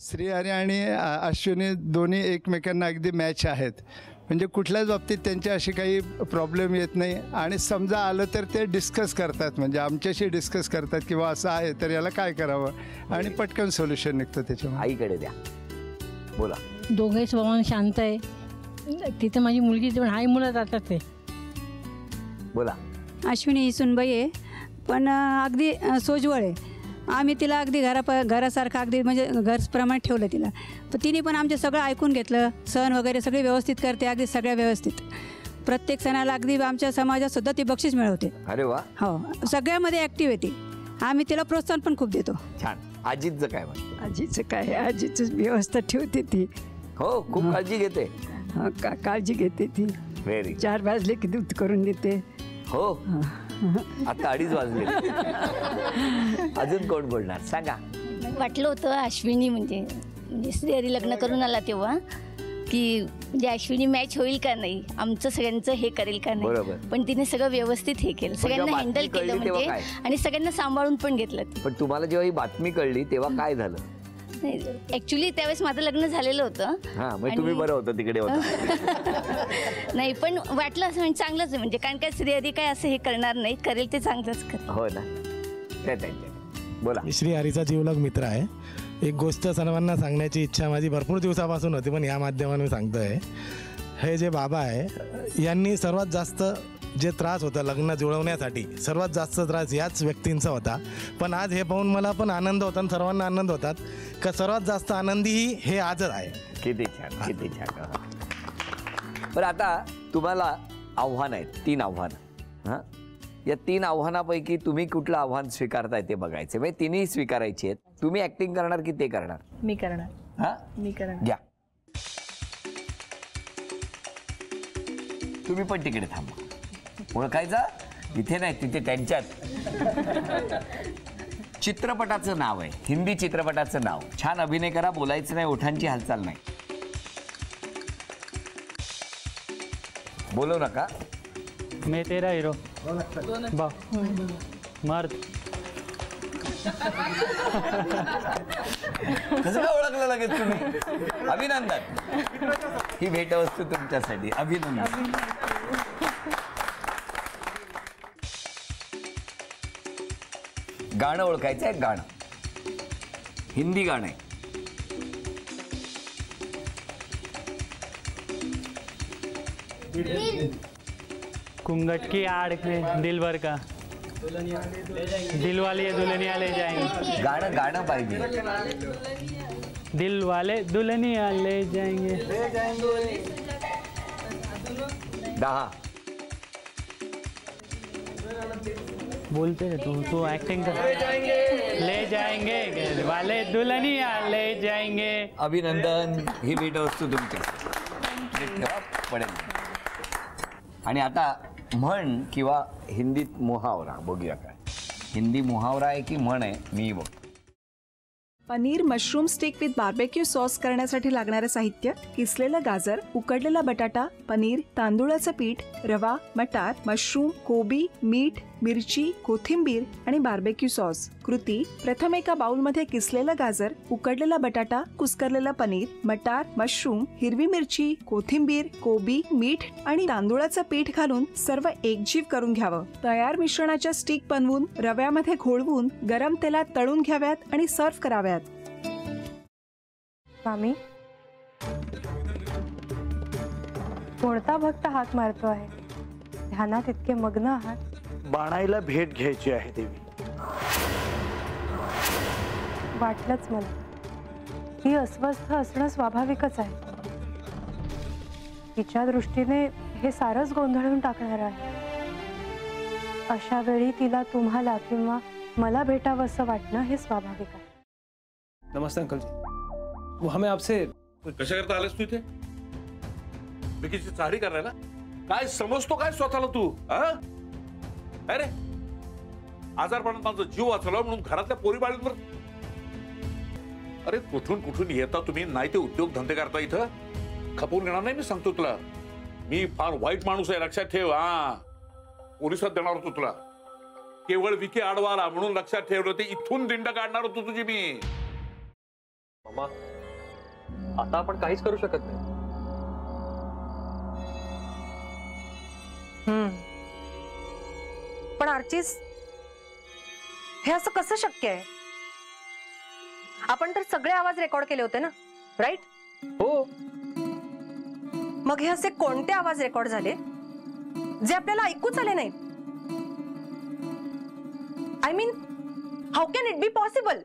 श्रीहरी आणि अश्विनी दोन्ही एकमेकांना अगदी मॅच आहेत. म्हणजे कुठल्याच बाबतीत त्यांची अशी काही प्रॉब्लेम येत नाही. आणि समजा आलं तर ते डिस्कस करतात, म्हणजे आमच्याशी डिस्कस करतात किंवा असं आहे तर याला काय करावं आणि पटकन सोल्युशन निघतं त्याच्यामुळे. आईकडे द्या, बोला. दोघे स्वभावाने शांत आहे. तिथं माझी मुलगी पण हाय मुलं जातात ते. बोला. अश्विनी ही सुनबाई आहे, पण अगदी सोज्वळ आहे. आम्ही तिला अगदी घरासारखं अगदी म्हणजे घरप्रमाणे ठेवलं तिला. पण तिने पण आमचं सगळं ऐकून घेतलं. सण वगैरे सगळे व्यवस्थित करते, अगदी सगळ्या व्यवस्थित. प्रत्येक सणाला अगदी आमच्या समाजात सुद्धा ती बक्षीस मिळवते. अरे वा. हो, सगळ्यामध्ये ॲक्टिव्ह आहे ती. आम्ही तिला प्रोत्साहन पण खूप देतो. छान. आजीचं काय म्हणतं? आजीचं काय, आजीचं व्यवस्था ठेवते ती. हो, खूप काळजी घेते. काळजी घेते ती. व्हेरी. 4 वाजले की दूध करून देते. हो, आता 2:30 वाजले. अजून कोण बोलणार सांगा. वाटलं होतं अश्विनी म्हणजे श्रीहरी लग्न करून आला तेव्हा की म्हणजे अश्विनी मॅच होईल का नाही, आमचं सगळ्यांचं हे करेल का नाही. बरोबर. पण तिने सगळं व्यवस्थित हे केलं, सगळ्यांना हँडल केलं म्हणजे, आणि सगळ्यांना सांभाळून पण घेतलं. पण तुम्हाला जेव्हा ही बातमी कळली तेव्हा काय झालं? नाही, ॲक्च्युली त्यावेळेस माझं लग्न झालेलं होतं. हां, मग तुम्ही बरं होतं तिकडे होता. नाही, पण वाटलं असं म्हणजे चांगलंच आहे, म्हणजे कारण काय श्रीहरी काय असं हे करणार नाही, करेल ते चांगलंच करेल. हो ना. त्या बोला. मी श्रीहरीचा जीवलग मित्र आहे. एक गोष्ट सर्वांना सांगण्याची इच्छा माझी भरपूर दिवसापासून होती, पण या माध्यमाने सांगतोय. हे जे बाबा आहे यांनी सर्वात जास्त जे त्रास होता लग्न जुळवण्यासाठी, सर्वात जास्त त्रास याच व्यक्तींचा होता. पण आज हे पाहून मला पण आनंद होता आणि सर्वांना आनंद होतात का सर्वात जास्त आनंदीही हे आजच आहे. किती छान, किती छान. पण आता तुम्हाला आव्हान आहेत, 3 आव्हानं. हां, या 3 आव्हानापैकी तुम्ही कुठलं आव्हान स्वीकारताय ते बघायचं. म्हणजे तिन्ही स्वीकारायची आहेत. तुम्ही ऍक्टिंग करणार की ते करणार? मी करणार. हां, मी करणार. घ्या. तुम्ही पण तिकडे थांबा. ओळखायचं इथे नाही, तिथे त्यांच्यात. चित्रपटाचं नाव आहे, हिंदी चित्रपटाचं नाव. छान अभिनय करा, बोलायचं नाही, ओठांची हालचाल नाही. बोलू नका. मैं तेरा हीरो. मर्द. कसं काय ओळखलं लगेच तुम्ही? अभिनंदन. ही भेटवस्तू तुमच्यासाठी. अभिनंदन. गाणं ओळखायचं आहे. गाणं हिंदी गाणं आहे. घूंघट की आड़ में दिल भर का, दिल वाले दुल्हनिया ले जाएंगे. गाणं गाणं पाहिजे. दिल वाले दुल्हनिया ले जाएंगे. 10. बोलते हैं तू एक्टिंग कर. ले जाएंगे वाले दुल्हनिया ले जाएंगे. अभिनंदन. ही भेटवस्तू तुमच्या ठेवा, पडेल. आणि आता म्हण किंवा हिंदीत मुहावरा बघूया. काय हिंदी मुहावरा आहे की म्हण आहे मी बघ. Paneer mushroom stick with barbecue sauce करण्यासाठी लागणारे साहित्य: किसलेलं गाजर, उकडलेला बटाटा, पनीर, तांदूळाचं पीठ, रवा, मटार, मशरूम, कोबी, मीठ, मिरची, कोथिंबीर आणि बार्बेक्यू सॉस. कृती: प्रथम एका बाउलमध्ये किसलेलं गाजर, उकडलेला बटाटा, कुस्करलेलं पनीर, मटार, मशरूम, हिरवी मिरची, कोथिंबीर, कोबी, मीठ आणि तांदूळाचं पीठ घालून सर्व एकजीव करून घ्यावं. तयार मिश्रणाच्या स्टिक बनवून रव्यामध्ये घोळवून गरम तेलात तळून घ्याव्यात आणि सर्व्ह कराव्यात. स्वामी, कोणता भक्त हाक मारतो आहे? ध्यानात इतके मग्न आहात. बाणाईला भेट घ्यायची आहे देवी. वाटलंच मला. ही अस्वस्थ असणं स्वाभाविकच आहे. तिच्या दृष्टीने हे सारंच गोंधळून टाकणार आहे. अशा वेळी तिला तुम्हाला किंवा मला भेटावं असं वाटणं हे स्वाभाविक आहे. नमस्ते अंकल जी. वो हमें आपसे. कशा करता आलेस तू इथे? विकीची चारी करायला? काय समजतो काय स्वतःला तू? अरे आजारपणात माझा जीव वाचला म्हणून घरातल्या पोरी बाळींवर. अरे कुठून कुठून येता तुम्ही, नाही ते उद्योग धंदे करता इथं. खपवून घेणार नाही मी सांगतो तुला. मी फार वाईट माणूस आहे, लक्षात ठेव. पोलिसात देणार होतो तुला. केवळ विकी आडवा आला म्हणून लक्षात ठेवलं, ते इथून दिंड काढणार होतो तुझी मी. मामा, आता आपण काहीच करू शकत नाही. पण आर्चिस, हे असं कसं शक्य आहे? आपण तर सगळे आवाज रेकॉर्ड केले होते ना, राईट? हो. मग हे असे कोणते आवाज रेकॉर्ड झाले जे आपल्याला ऐकूच आले नाहीत? I mean, how can it be possible?